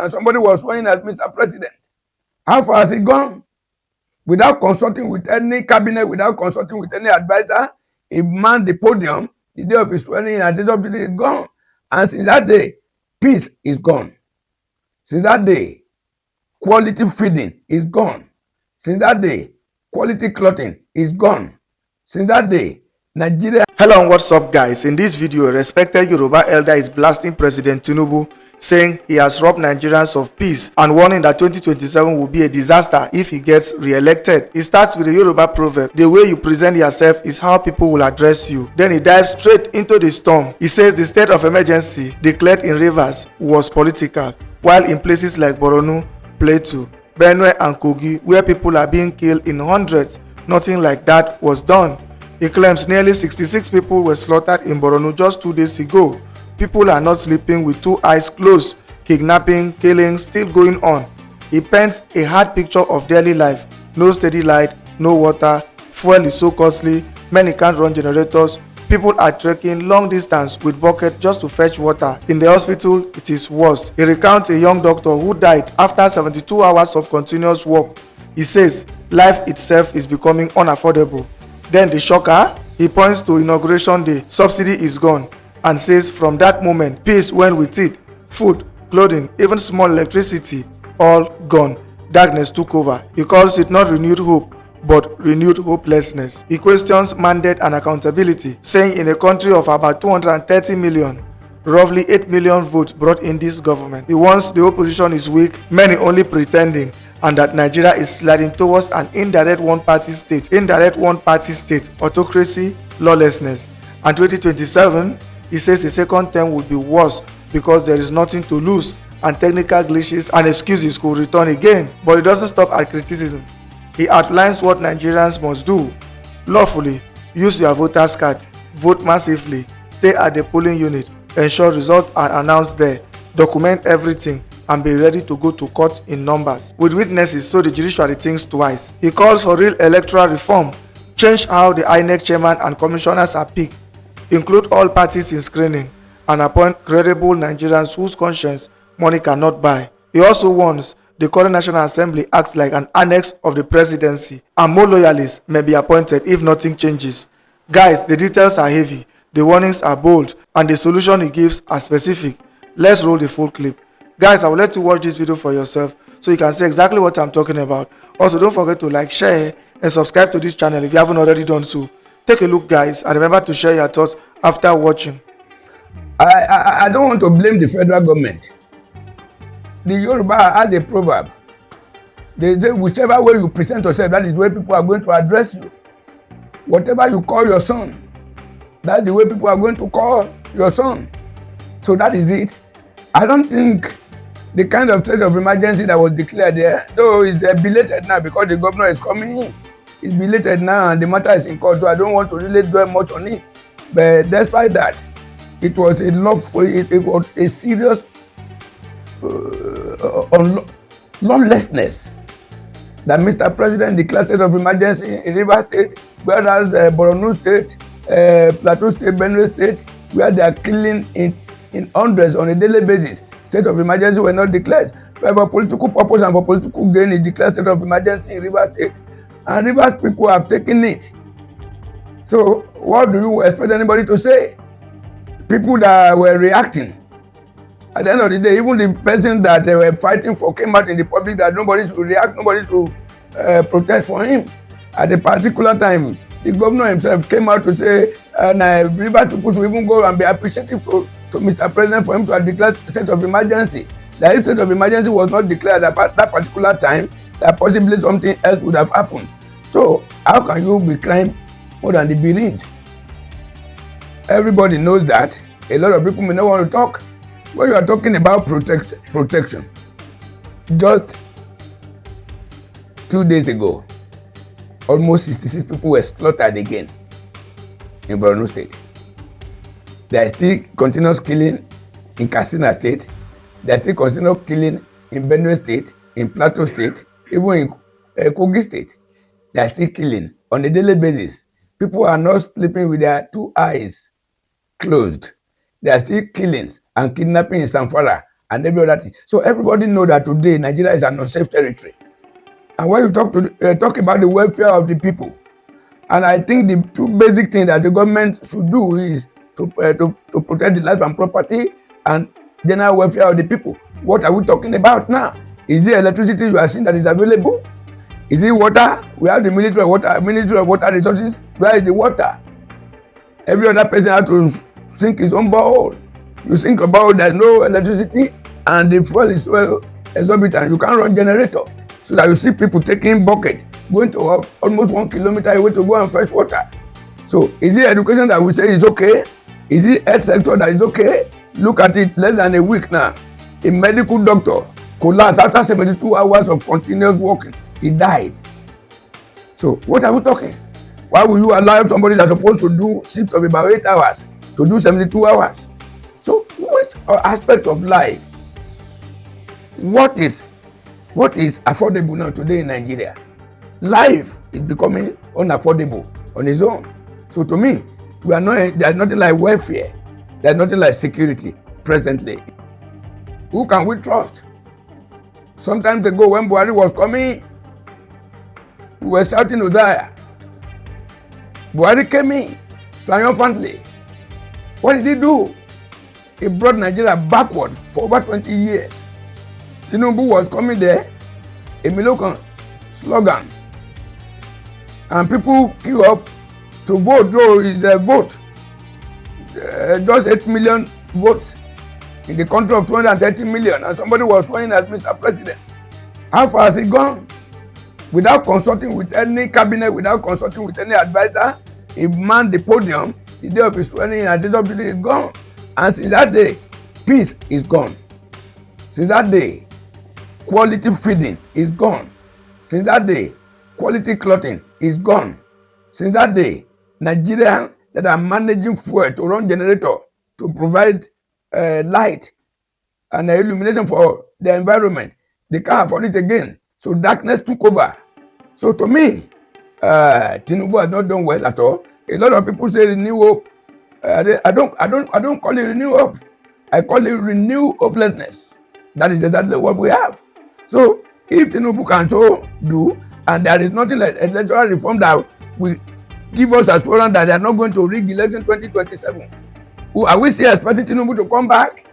and somebody was sworn in as Mr. President. How far has it gone? Without consulting with any cabinet, without consulting with any advisor, he manned the podium the day of his swearing in, and the subsidy is gone. And since that day, peace is gone. Since that day, quality feeding is gone. Since that day, quality clothing is gone. Since that day, Nigeria. Hello and what's up, guys? In this video, a respected Yoruba elder is blasting President Tinubu, saying he has robbed Nigerians of peace and warning that 2027 will be a disaster if he gets re-elected. He starts with a Yoruba proverb: the way you present yourself is how people will address you. Then he dives straight into the storm. He says the state of emergency declared in Rivers was political, while in places like Borno, Plateau, Benue and Kogi, where people are being killed in hundreds, nothing like that was done. He claims nearly 66 people were slaughtered in Borno just 2 days ago. People are not sleeping with two eyes closed. Kidnapping, killing still going on. He paints a hard picture of daily life. No steady light, no water, fuel is so costly, many can't run generators. People are trekking long distance with bucket just to fetch water. In the hospital, it is worse. He recounts a young doctor who died after 72 hours of continuous work. He says life itself is becoming unaffordable. Then the shocker, he points to Inauguration Day, subsidy is gone, and says from that moment, peace went with it. Food, clothing, even small electricity, all gone. Darkness took over. He calls it not renewed hope, but renewed hopelessness. He questions mandate and accountability, saying in a country of about 230 million, roughly 8 million votes brought in this government. He warns the opposition is weak, many only pretending, and that Nigeria is sliding towards an indirect one-party state, autocracy, lawlessness. And 2027, he says the second term would be worse because there is nothing to lose and technical glitches and excuses could return again. But he doesn't stop at criticism. He outlines what Nigerians must do. Lawfully, use your voter's card, vote massively, stay at the polling unit, ensure results are announced there, document everything, and be ready to go to court in numbers with witnesses so the judiciary thinks twice. He calls for real electoral reform, change how the INEC chairman and commissioners are picked, include all parties in screening, and appoint credible Nigerians whose conscience money cannot buy. He also warns the current National Assembly acts like an annex of the presidency, and more loyalists may be appointed if nothing changes. Guys, the details are heavy, the warnings are bold, and the solution he gives are specific. Let's roll the full clip. Guys, I will let you watch this video for yourself so you can see exactly what I'm talking about. Also, don't forget to like, share, and subscribe to this channel if you haven't already done so. Take a look, guys, and remember to share your thoughts after watching. I don't want to blame the federal government. The Yoruba has a proverb. They say whichever way you present yourself, that is the way people are going to address you. Whatever you call your son, that's the way people are going to call your son. So that is it. I don't think the kind of state of emergency that was declared there, though it's belated now because the governor is coming in. It's belated now and the matter is in court, so I don't want to really dwell much on it. But despite that, it was a it was a serious lawlessness that Mr. President declared state of emergency in Rivers State, whereas Borno State, Plateau State, Benue State, where they are killing in hundreds on a daily basis. State of emergency were not declared. But for political purpose and for political gain, it declared state of emergency in Rivers State. And Rivers people have taken it. So what do you expect anybody to say? People that were reacting. At the end of the day, even the person that they were fighting for came out in the public that nobody should react, nobody should protest for him. At a particular time, the governor himself came out to say, Rivers people should even go and be appreciative to Mr. President for him to have declared state of emergency. That if state of emergency was not declared at that particular time, that possibly something else would have happened. So how can you be crying more than the bereaved? Everybody knows that. A lot of people may not want to talk. When you are talking about protection, just 2 days ago, almost 66 people were slaughtered again in Borno State. There is still continuous killing in Kaduna State. There is still continuous killing in Benue State, in Plateau State, even in Kogi State. They are still killing on a daily basis. People are not sleeping with their two eyes closed. There are still killings and kidnapping in Zamfara and every other thing. So everybody know that today Nigeria is an unsafe territory. And when you talk about the welfare of the people, and I think the two basic things that the government should do is to protect the life and property and general welfare of the people. What are we talking about now? Is it electricity you are seeing that is available? Is it water? We have the Ministry of Water Resources. Where is the water? Every other person has to sink his own borehole. You sink a borehole, there's no electricity, and the fuel is so exorbitant. You can't run generator. So that you see people taking bucket, going to almost 1 kilometer away to go and fetch water. So is it education that we say is okay? Is it health sector that is okay? Look at it, less than a week now. A medical doctor collapsed after 72 hours of continuous walking. He died. So what are we talking? Why will you allow somebody that's supposed to do shift of about 8 hours to do 72 hours? So which aspect of life? What is affordable now today in Nigeria? Life is becoming unaffordable on its own. So to me, there's nothing like welfare. There's nothing like security presently. Who can we trust? Sometimes ago when Buhari was coming, we were shouting Uzziah. Buhari came in triumphantly. What did he do? He brought Nigeria backward for over 20 years. Tinubu was coming there, a Milokan slogan, and people queue up to vote, though it's a vote. Just 8 million votes in the country of 230 million, and somebody was sworn as Mr. President. How far has he gone? Without consulting with any cabinet, without consulting with any advisor, he manned the podium the day of his swearing in, and the day is gone. And since that day, peace is gone. Since that day, quality feeding is gone. Since that day, quality clothing is gone. Since that day, Nigerians that are managing fuel to run generator to provide light and illumination for the environment, they can't afford it again. So darkness took over. So to me, Tinubu has not done well at all. A lot of people say renew hope. I don't call it renew hope. I call it renew hopelessness. That is exactly what we have. So if Tinubu can so do, and there is nothing like electoral reform that will give us assurance that they are not going to rig election 2027, are we still expecting Tinubu to come back?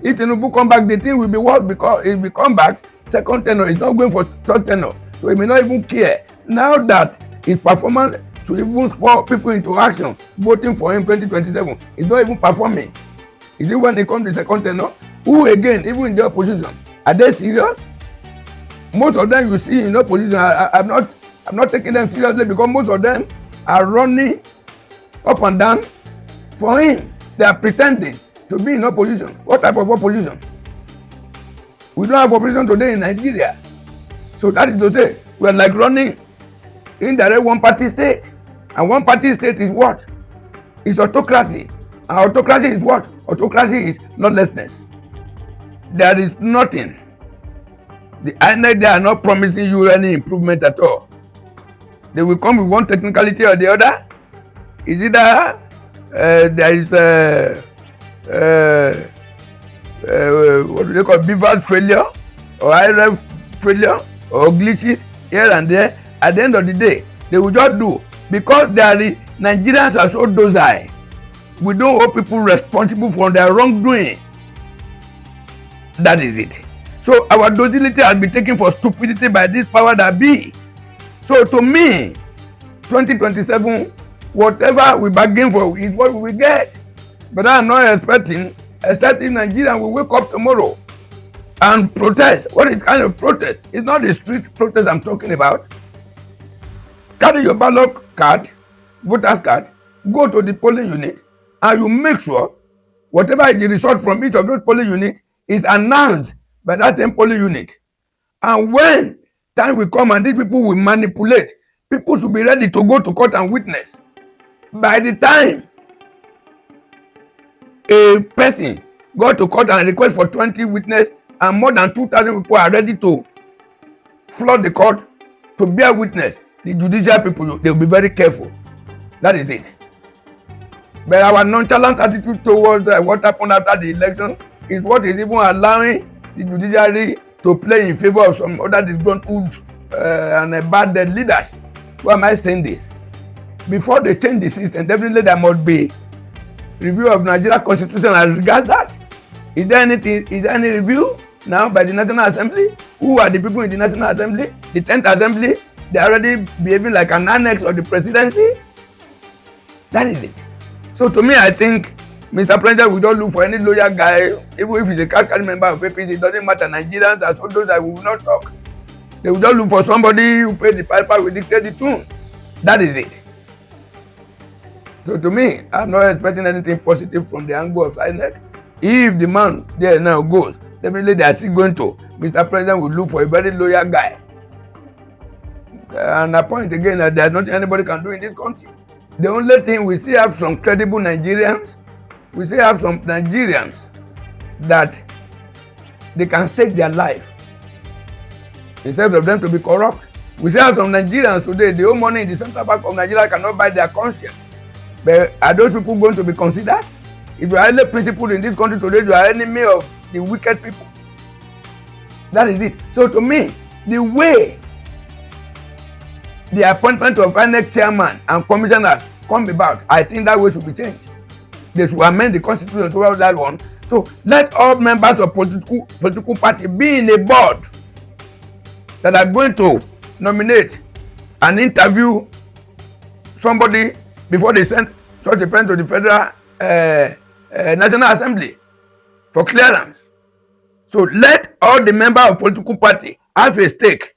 If Tinubu come back, the thing will be worse, because if he come back, second tenure is not going for third tenure. So he may not even care. Now that his performance should even spur people into action, voting for him 2027, he's not even performing. Is it when he comes to second tenure? Who again, even in the opposition, are they serious? Most of them you see in opposition, I'm not taking them seriously, because most of them are running up and down for him. They are pretending to be in opposition. What type of opposition? We don't have opposition today in Nigeria. So that is to say, we are like running indirect one-party state. And one-party state is what? It's autocracy. And autocracy is what? Autocracy is lawlessness. There is nothing. The INEC, they are not promising you any improvement at all. They will come with one technicality or the other. Is it that there is what do they call, beaver failure or IRF failure or glitches here and there? At the end of the day, they will just do, because Nigerians are so docile. We don't hold people responsible for their wrongdoing. That is it. So our docility has been taken for stupidity by this power that be. So to me, 2027, whatever we bargain for is what we will get. But I'm not expecting Nigerians will wake up tomorrow and protest. What is kind of protest? It's not the street protest I'm talking about. Carry your ballot card, voter's card, go to the polling unit, and you make sure whatever is the result from each of those polling units is announced by that same polling unit. And when time will come and these people will manipulate, people should be ready to go to court and witness. By the time a person go to court and request for 20 witnesses and more than 2,000 people are ready to flood the court to bear witness, the judicial people, they will be very careful. That is it. But our nonchalant attitude towards what happened after the election is what is even allowing the judiciary to play in favor of some other disgruntled and bad leaders. Why am I saying this? Before they change the system, definitely there must be review of Nigeria Constitution as regards that. Is there any review now by the National Assembly? Who are the people in the National Assembly? The 10th Assembly? They are already behaving like an annex of the presidency? That is it. So to me, I think Mr. President will not look for any loyal guy, even if he's a cash member of APC, it doesn't matter. Nigerians are so those that will not talk. They will just look for somebody who paid the piper, will dictate the tune. That is it. So to me, I'm not expecting anything positive from the angle of INEC. If the man there now goes, definitely they are still going to. Mr. President will look for a very loyal guy. And I point again that there's nothing anybody can do in this country. The only thing, we still have some credible Nigerians. We still have some Nigerians that they can stake their life instead of them to be corrupt. We still have some Nigerians today, the whole money in the central bank of Nigeria cannot buy their conscience. But are those people going to be considered? If you are any principled in this country today, you are enemy of the wicked people. That is it. So to me, the way the appointment of INEC chairman and commissioners come about, I think that way should be changed. They should amend the constitution towards that one. So let all members of political party be in a board that are going to nominate and interview somebody before they send such a pen to the Federal National Assembly for clearance. So let all the members of political party have a stake.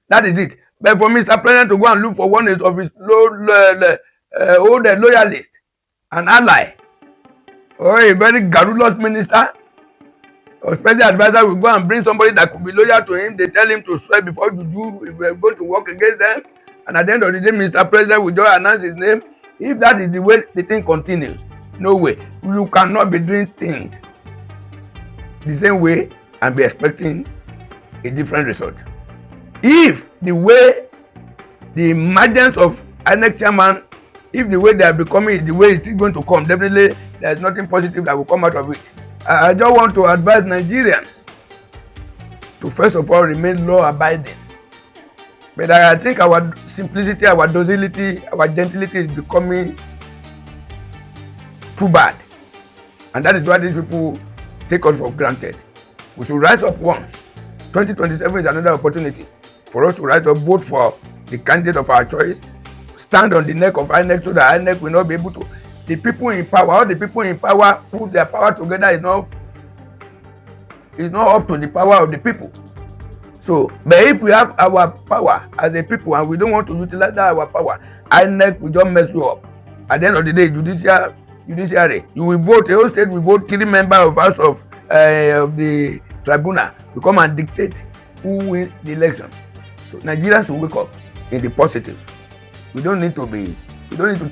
That is it. But for Mr. President to go and look for one of his old loyalists, an ally, or a very garrulous minister or special advisor will go and bring somebody that could be loyal to him. They tell him to swear before you do if we are going to work against them. And at the end of the day, Mr. President will just announce his name. If that is the way the thing continues, no way. You cannot be doing things the same way and be expecting a different result. If the way the emergence of INEC chairman, if the way they are becoming is the way it is going to come, definitely there is nothing positive that will come out of it. I just want to advise Nigerians to first of all remain law-abiding. But I think our simplicity, our docility, our gentility is becoming too bad. And that is why these people take us for granted. We should rise up once. 2027 is another opportunity for us to rise up, vote for the candidate of our choice, stand on the neck of INEC so that INEC will not be able to. The people in power, all the people in power put their power together is not up to the power of the people. So, but if we have our power as a people and we don't want to utilize that our power, INEC will just mess you up. At the end of the day, judiciary, you will vote, the whole state will vote 3 members of House of the Tribunal to come and dictate who wins the election. So Nigerians should wake up in the positive. We don't need to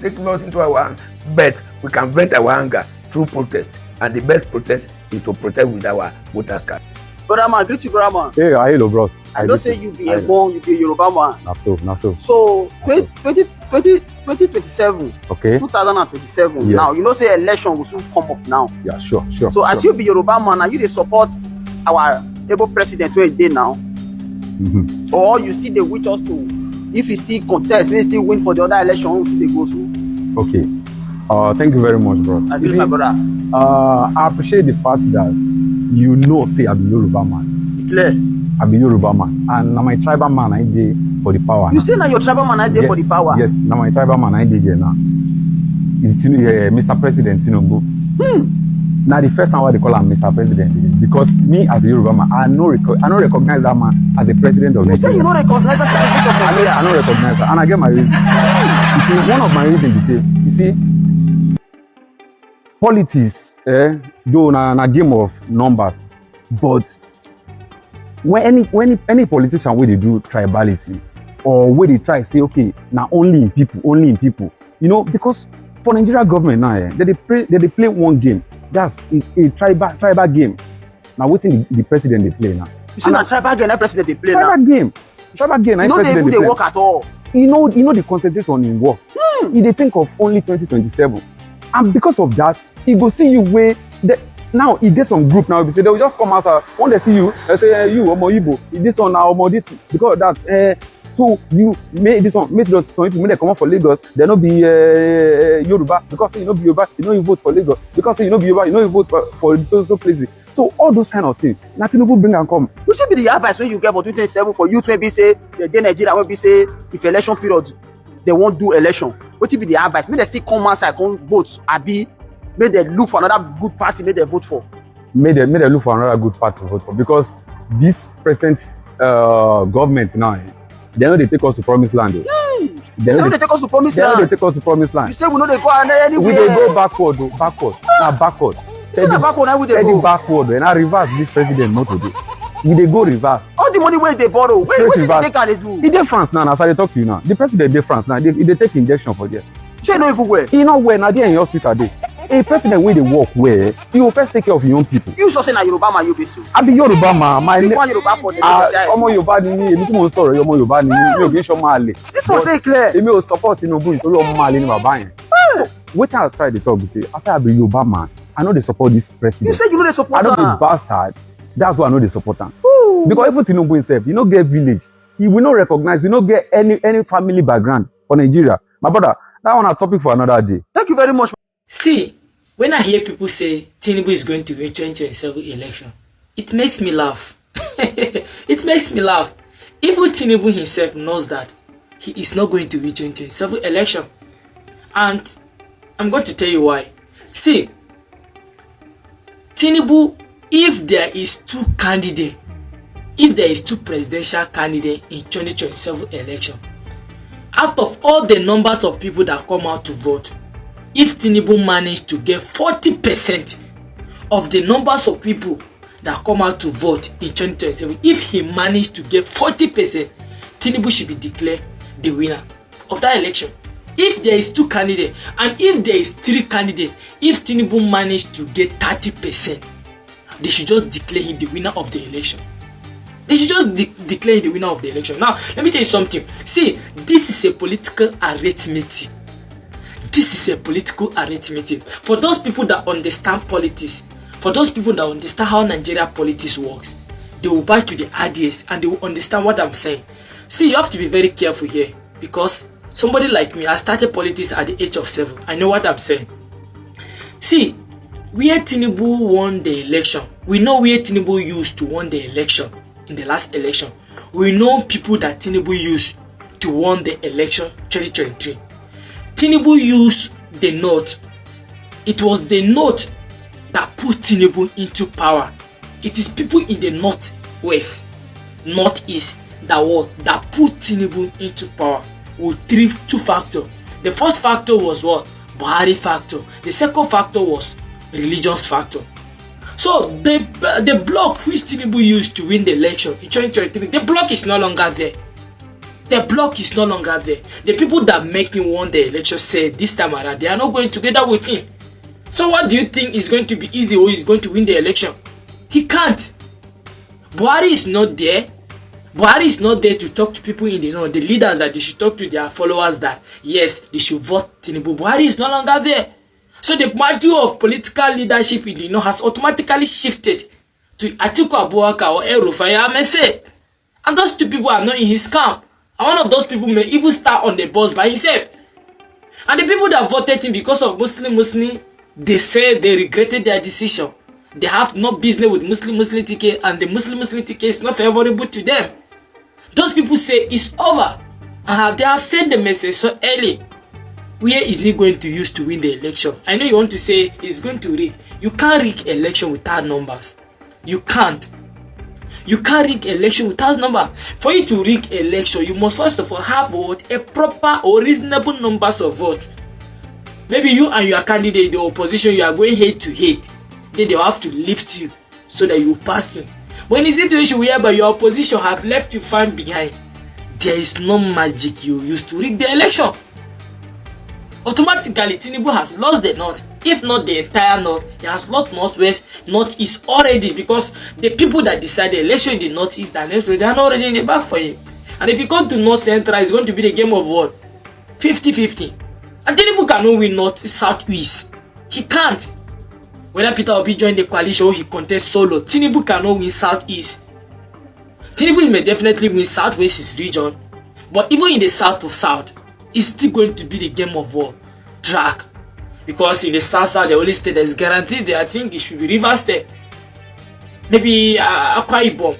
take laws into our hands, but we can vent our anger through protest. And the best protest is to protest with our voters card. Brother man, greet you, brother man. Hey, hello, bros. I don't say you be a born, you be a Yoruba man. Na so. So 2027, okay. 2027. Yes. Now, you know say election will soon come up now. Yeah, sure. So as you be Yoruba man, and you dey support our able president where he dey now, or you still dey wish us to, if he still contest, may still win for the other election, if they go so. Okay. Thank you very much, bros. I agree, my brother. I appreciate the fact that you know, say I be Yoruba man. Declare. I be Yoruba man, and now my tribal man I dey for the power. You say now your tribal man I dey for the power. Yes, now my tribal man I dey there now. It's Mr. President Tinubu. Now the first time why they call him Mr. President is because me as a Yoruba man, I don't recognize that man as a president of Nigeria. You say you don't recognize that as a president of Nigeria. I don't recognize that, and I get my reason. You see, one of my reasons is say, you see, politics, though na game of numbers, but when any politician where they do tribalism or where they try say okay, now only in people, you know, because for Nigeria government now, they play one game. That's a tribal game. Now waiting the president they play now. You see na tribal game, that president they play tribal now. Tribal game. You know they work at all. You know they concentrate on his work. They think of only 2027, and because of that, he go see you where Now e get some group now be say they will just come outside when they see you they say you omo Igbo this one na omo this because that so you make this one make those some people when they come out for Lagos they no be Yoruba because say you no be Yoruba you no vote for Lagos because say you no be Yoruba you no vote for so places. So all those kind of things na Tinubu bring am come. Which should be the advice wey you get for 2027 for youth wey be say dey Nigeria wey be say if election period they won't do election, wetin be the advice? Make dem still come outside come vote abi make dem look for another good party make dem vote for? Make dem look for another good party to vote for because this present government now they no dey take us to promised land. They no dey take us to promised land. They no dey take us to promised land. You say we no dey go anywhere. We dey go backward o, backward. Na backward. Steady backward na we dey go. Steady backward and na reverse this president not today. We dey go reverse. All the money wey dey borrow, wetin dey take am dey do? E dey France now, as I dey talk to you now. The president dey France now. E dey take injection for there. Shey no even well? E no well na there in hospital dey. A president wey dey work well, he go first take care of him own people. You sure say na Yoruba man you be so? I be Yoruba man. My name. Yoruba for the ọmọ Yorùbá ni mí, èmi tí mo ń sọ̀rọ̀ ọmọ Yorùbá ni mí, mi ò kì í ṣe ọmọ àlè. This one say clear. Èmi ò support Tinubu nítorí ọmọ àlè ni bàbá yẹn. So wetin I try dey talk be say, I say I be Yoruba man, I no dey support this president. You say you no dey support am? I no be bastard. That's why I no dey support am. Because even Tinubu himself, he no get village. He will not recognize, he no get any family background for Nigeria. My brother, that one a topic for another day. Thank you very much. See, when I hear people say Tinubu is going to win 2027 election, it makes me laugh. It makes me laugh. Even Tinubu himself knows that he is not going to win 2027 election. And I'm going to tell you why. See, Tinubu, if there is two candidates, if there is two presidential candidates in 2027 election, out of all the numbers of people that come out to vote, if Tinubu managed to get 40% of the numbers of people that come out to vote in 2027, if he managed to get 40%, Tinubu should be declared the winner of that election. If there is two candidates and if there is three candidates, if Tinubu managed to get 30%, they should just declare him the winner of the election. They should just declare the winner of the election. Now, let me tell you something. See, this is a political arithmetic. This is a political arithmetic. For those people that understand politics, for those people that understand how Nigeria politics works, they will buy to the ideas and they will understand what I'm saying. See, you have to be very careful here because somebody like me, I started politics at the age of 7. I know what I'm saying. See, where Tinubu won the election, we know where Tinubu used to win the election in the last election. We know people that Tinubu used to win the election 2023. Tinubu used the North. It was the North that put Tinubu into power. It is people in the Northwest, Northeast that put Tinubu into power with two factors. The first factor was what? Buhari factor. The second factor was religious factor. So the block which Tinubu used to win the election in 2023, the block is no longer there. The block is no longer there. The people that make him win the election said this time around they are not going together with him. So what do you think is going to be easy or is going to win the election? He can't. Buhari is not there. Buhari is not there to talk to people in the north, the leaders that they should talk to their followers that yes, they should vote Tinubu. Buhari is no longer there. So the mantle of political leadership in the north has automatically shifted to Atiku Abubakar or El-Rufai Ahmed. And those two people are not in his camp. And one of those people may even start on the bus by himself. And the people that voted him because of Muslim, they say they regretted their decision. They have no business with Muslim ticket and the Muslim ticket is not favorable to them. Those people say it's over. And they have sent the message so early. Where is he going to use to win the election? I know you want to say he's going to rig. You can't rig election without numbers. You can't. You can't rig election without numbers. For you to rig election, you must first of all have a proper or reasonable numbers of votes. Maybe you and your candidate, the opposition, you are going head to head. Then they will have to lift you so that you pass in. But in a situation whereby your opposition have left you far behind, there is no magic you use to rig the election. Automatically, Tinubu has lost the north. If not the entire north, he has lost northwest, northeast already because the people that decide the election in the northeast and northwest, they are not already in the back for him. And if you come to north central, it's going to be the game of what? 50-50. And Tinubu cannot win north, southeast. He can't. whether Peter Obi join the coalition or he contest solo, Tinubu cannot win Southeast. Tinubu may definitely win Southwest his region, but even in the south of South, it's still going to be the game of war track. Because in the south, the only state that is guaranteed there, I think it should be Rivers State. Maybe Akwa Ibom.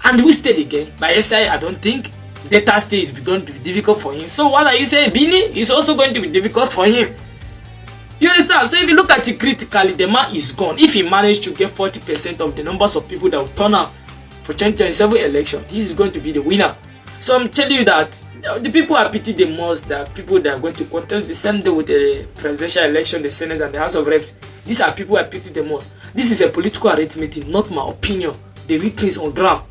And which state again? By yesterday, I don't think Delta State is going to be difficult for him. So what are you saying? Benue is also going to be difficult for him. You understand? So if you look at it critically, the man is gone. If he managed to get 40% of the numbers of people that will turn out for 2027 election, he is going to be the winner. So I'm telling you that the people I pity the most, the people that are going to contest the same day with the presidential election, the Senate and the House of Reps, these are people I pity the most. This is a political arithmetic, not my opinion. They read things on ground.